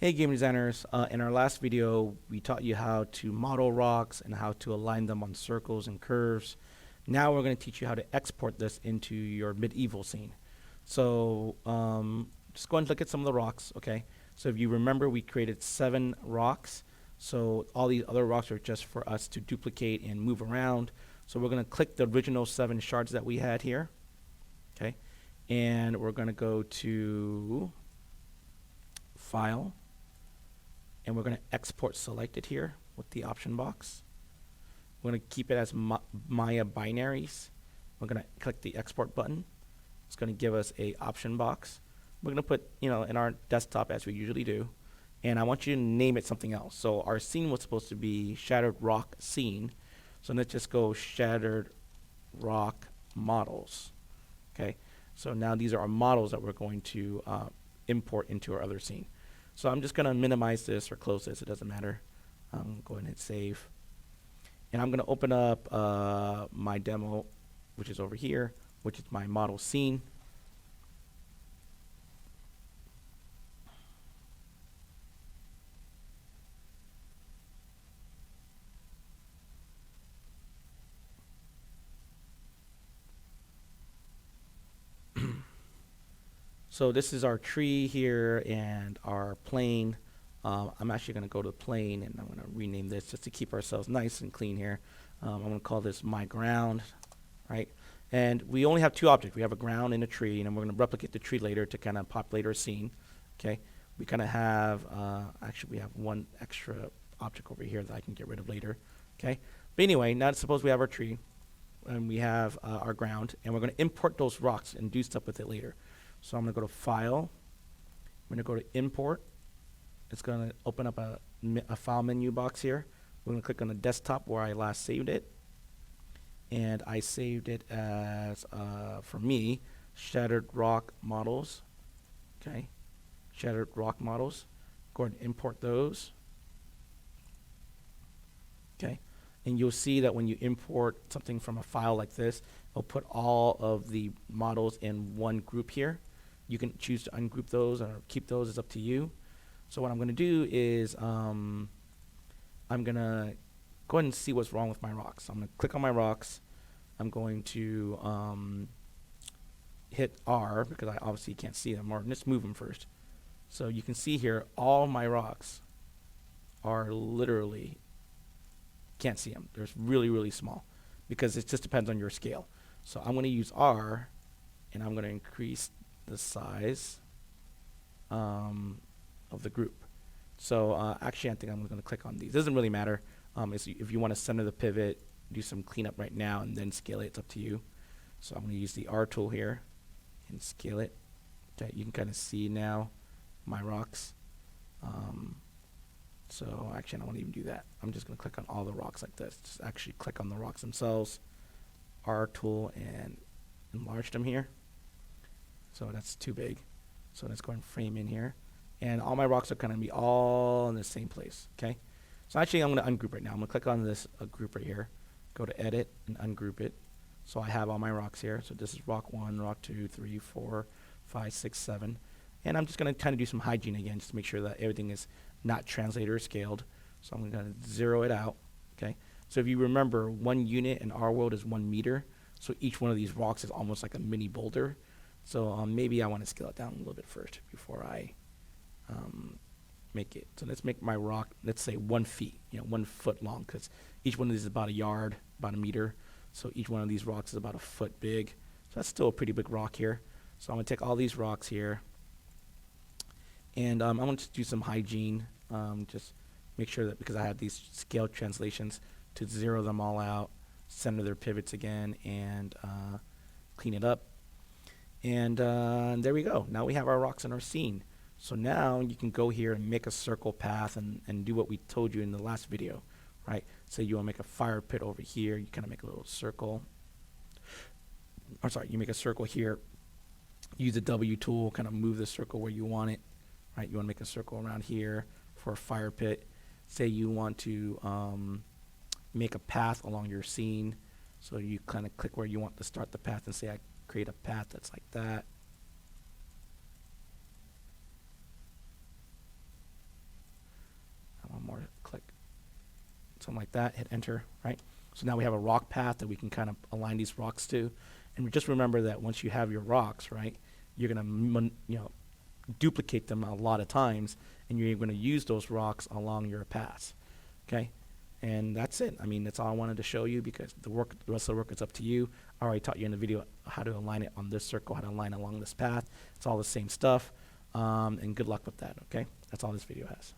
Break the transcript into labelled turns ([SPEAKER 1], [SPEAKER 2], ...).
[SPEAKER 1] Hey game designers, in our last video we taught you how to model rocks and how to align them on circles and curves. Now we're going to teach you how to export this into your medieval scene. So just go and look at some of the rocks, okay? So if you remember, we created 7 rocks. So all these other rocks are just for us to duplicate and move around. So we're going to click the original 7 shards that we had here, okay? And we're going to go to File, and we're going to export selected here with the option box. We're going to keep it as Maya binaries. We're going to click the export button. It's going to give us a option box. We're going to put, in our desktop as we usually do. And I want you to name it something else. So our scene was supposed to be Shattered Rock Scene. So let's just go Shattered Rock Models. Okay. So now these are our models that we're going to import into our other scene. So I'm just going to minimize this or close this. It doesn't matter. Go ahead and hit save. And I'm going to open up my demo, which is over here, which is my model scene. So this is our tree here and our plane. I'm actually going to go to the plane, and I'm going to rename this just to keep ourselves nice and clean here. I'm going to call this my ground, right? And we only have 2 objects. We have a ground and a tree, and we're going to replicate the tree later to kind of populate our scene. Okay. We kind of have, actually we have 1 extra object over here that I can get rid of later. Okay. But anyway, now suppose we have our tree and we have our ground, and we're going to import those rocks and do stuff with it later. So I'm going to go to File. I'm going to go to Import. It's going to open up a file menu box here. We're going to click on the desktop where I last saved it. And I saved it as, for me, Shattered Rock Models. Okay. Shattered Rock Models. Go ahead and import those. Okay. And you'll see that when you import something from a file like this, it'll put all of the models in one group here. You can choose to ungroup those or keep those. It's up to you. So what I'm going to do is I'm going to go ahead and see what's wrong with my rocks. I'm going to click on my rocks. I'm going to hit R because I obviously can't see them, or let's move them first. So you can see here all my rocks are literally, can't see them. They're really, really small because it just depends on your scale. So I'm going to use R, and I'm going to increase the size of the group. So actually, I think I'm going to click on these. It doesn't really matter. If you want to center the pivot, do some cleanup right now, and then scale it. It's up to you. So I'm going to use the R tool here and scale it. Okay, you can kind of see now my rocks. So actually, I don't want to even do that. I'm just going to click on all the rocks like this. Just actually click on the rocks themselves. R tool and enlarge them here. So that's too big. So let's go and frame in here. And all my rocks are going to be all in the same place. Okay. So actually, I'm going to ungroup right now. I'm going to click on this group right here. Go to Edit and ungroup it. So I have all my rocks here. So this is rock 1, rock 2, 3, 4, 5, 6, 7. And I'm just going to kind of do some hygiene again, just to make sure that everything is not translated or scaled. So I'm going to zero it out. Okay. So if you remember, 1 unit in our world is 1 meter. So each one of these rocks is almost like a mini boulder. So maybe I want to scale it down a little bit first before I make it. So let's make my rock, let's say 1 feet, 1 foot long, because each one of these is about a yard, about a meter. So each one of these rocks is about a foot big. So that's still a pretty big rock here. So I'm going to take all these rocks here, and I'm going to do some hygiene. Just make sure that, because I have these scale translations, to zero them all out, center their pivots again, and clean it up. And there we go. Now we have our rocks in our scene. So now you can go here and make a circle path and do what we told you in the last video, right? So you want to make a fire pit over here. You kind of make a little circle. Or sorry, you make a circle here. Use the W tool, kind of move the circle where you want it, right? You want to make a circle around here for a fire pit. Say you want to make a path along your scene. So you kind of click where you want to start the path and say I create a path that's like that. something like that, hit enter, right? So now we have a rock path that we can kind of align these rocks to. And just remember that once you have your rocks, right, you're going to, duplicate them a lot of times, and you're going to use those rocks along your paths, okay? And that's it. I mean, that's all I wanted to show you, because the rest of the work is up to you. I already taught you in the video how to align it on this circle, how to align along this path. It's all the same stuff. And good luck with that, okay? That's all this video has.